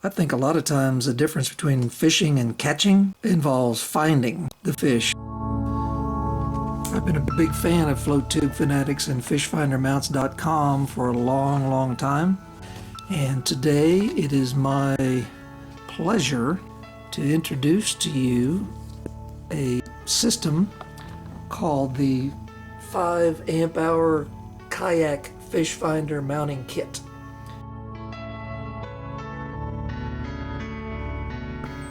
I think a lot of times the difference between fishing and catching involves finding the fish. I've been a big fan of float tube fanatics and fishfindermounts.com for a long, long time. And today it is my pleasure to introduce to you a system called the 5 amp hour Kayak fish finder mounting kit.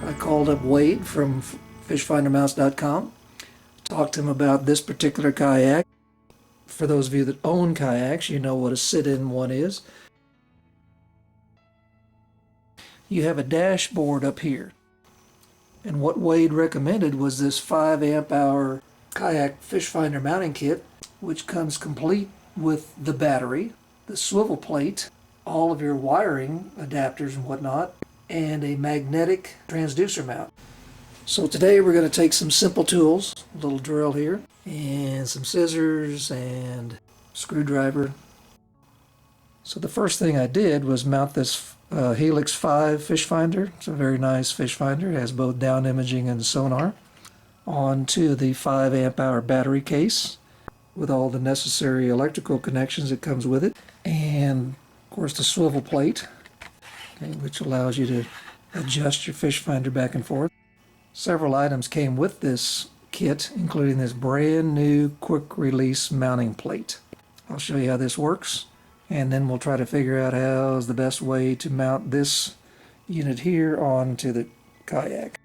I called up Wade from fishfindermounts.com, talked to him about this particular kayak. For those of you that own kayaks, you know what a sit-in one is. You have a dashboard up here. And what Wade recommended was this 5 amp hour Kayak fish finder mounting kit, which comes complete with the battery, the swivel plate, all of your wiring adapters and whatnot, and a magnetic transducer mount. So today we're going to take some simple tools, a little drill here, and some scissors and screwdriver. So the first thing I did was mount this Helix 5 fish finder. It's a very nice fish finder. It has both down imaging and sonar onto the 5 amp hour battery case with all the necessary electrical connections that comes with it, and of course the swivel plate, okay, which allows you to adjust your fish finder back and forth. Several items came with this kit, including this brand new quick release mounting plate. I'll show you how this works, and then we'll try to figure out how is the best way to mount this unit here onto the kayak.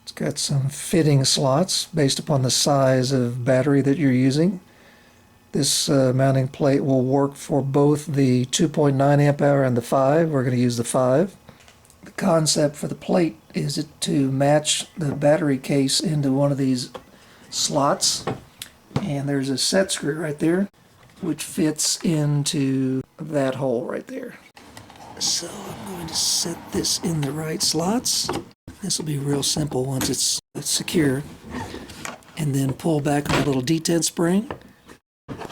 It's got some fitting slots based upon the size of battery that you're using. This mounting plate will work for both the 2.9 amp hour and the 5. We're going to use the 5. The concept for the plate is to match the battery case into one of these slots, and there's a set screw right there which fits into that hole right there. So I'm going to set this in the right slots. This will be real simple once it's secure, and then pull back on the little detent spring.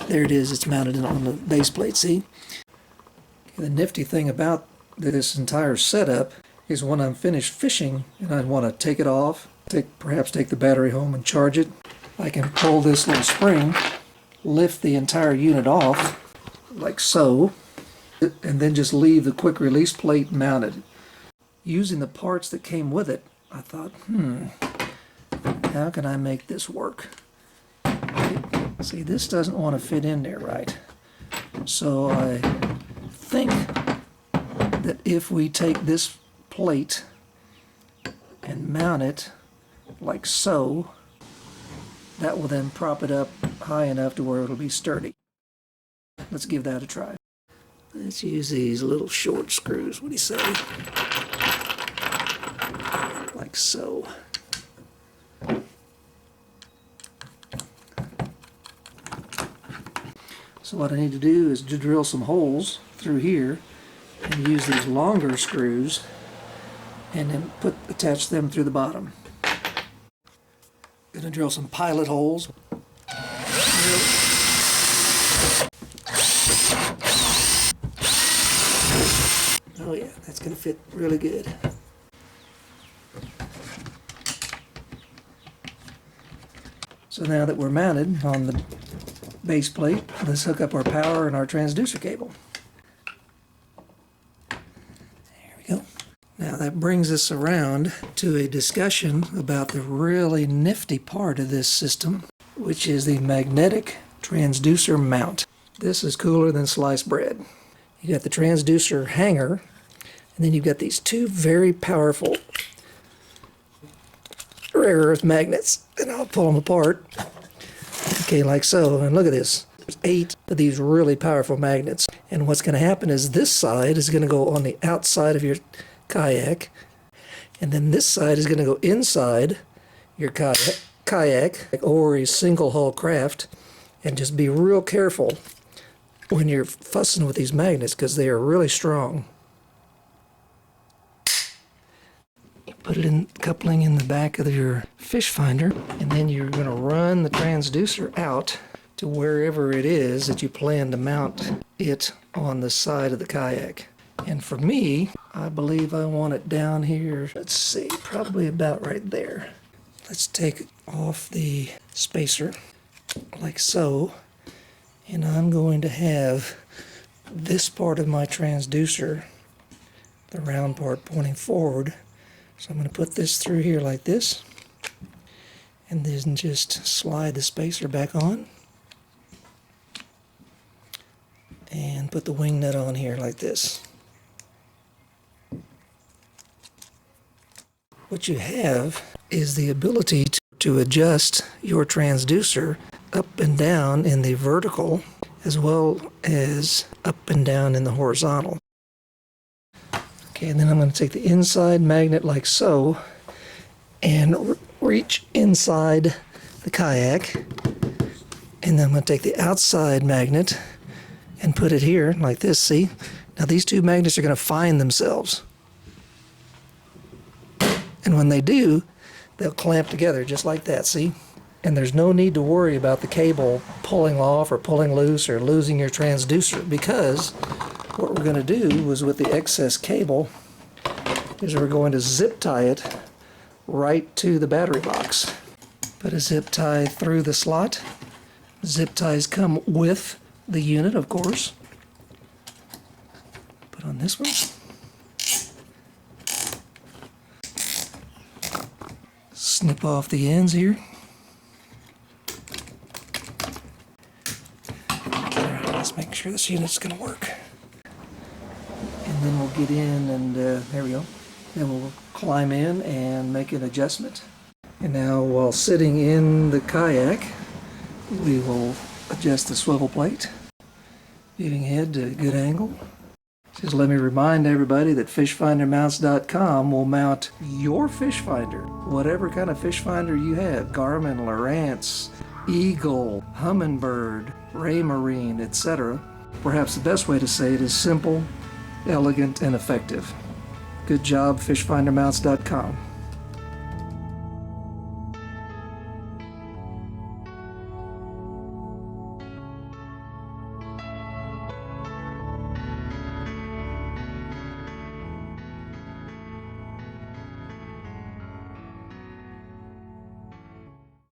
There it is, it's mounted on the base plate, see? The nifty thing about this entire setup is when I'm finished fishing and I want to take it off, perhaps take the battery home and charge it, I can pull this little spring, lift the entire unit off, like so, and then just leave the quick release plate mounted. Using the parts that came with it, I thought, how can I make this work? See, this doesn't want to fit in there right. So I think that if we take this plate and mount it like so, that will then prop it up high enough to where it'll be sturdy. Let's give that a try. Let's use these little short screws. What do you say? Like so. So what I need to do is to drill some holes through here and use these longer screws and then attach them through the bottom. Gonna drill some pilot holes. Oh yeah, that's gonna fit really good. So now that we're mounted on the base plate, let's hook up our power and our transducer cable. There we go. Now that brings us around to a discussion about the really nifty part of this system, which is the magnetic transducer mount. This is cooler than sliced bread. You got the transducer hanger, and then you've got these two very powerful rare earth magnets, and I'll pull them apart. Okay, like so, and look at this. There's 8 of these really powerful magnets, and what's going to happen is this side is going to go on the outside of your kayak, and then this side is going to go inside your kayak or a single hull craft. And just be real careful when you're fussing with these magnets because they are really strong. You put it in coupling in the back of your fish finder, and then you're going to run the transducer out to wherever it is that you plan to mount it on the side of the kayak. And for me, I believe I want it down here. Let's see, probably about right there. Let's take off the spacer like so. And I'm going to have this part of my transducer, the round part, pointing forward. So I'm going to put this through here like this. And then just slide the spacer back on. And put the wing nut on here like this. What you have is the ability to adjust your transducer up and down in the vertical as well as up and down in the horizontal. Okay, and then I'm going to take the inside magnet like so and reach inside the kayak, and then I'm going to take the outside magnet and put it here like this. See? Now these two magnets are going to find themselves. And when they do, they'll clamp together just like that, see? And there's no need to worry about the cable pulling off or pulling loose or losing your transducer, because what we're going to do is with the excess cable is we're going to zip tie it right to the battery box. Put a zip tie through the slot. Zip ties come with the unit, of course. Put on this one. Snip off the ends here. Let's make sure this unit's going to work. And then we'll get in and there we go. Then we'll climb in and make an adjustment. And now while sitting in the kayak, we will adjust the swivel plate, viewing head to a good angle. Just let me remind everybody that fishfindermounts.com will mount your fish finder, whatever kind of fish finder you have, Garmin, Lowrance, Eagle, Humminbird, Raymarine, etc. Perhaps the best way to say it is simple, elegant, and effective. Good job, fishfindermounts.com.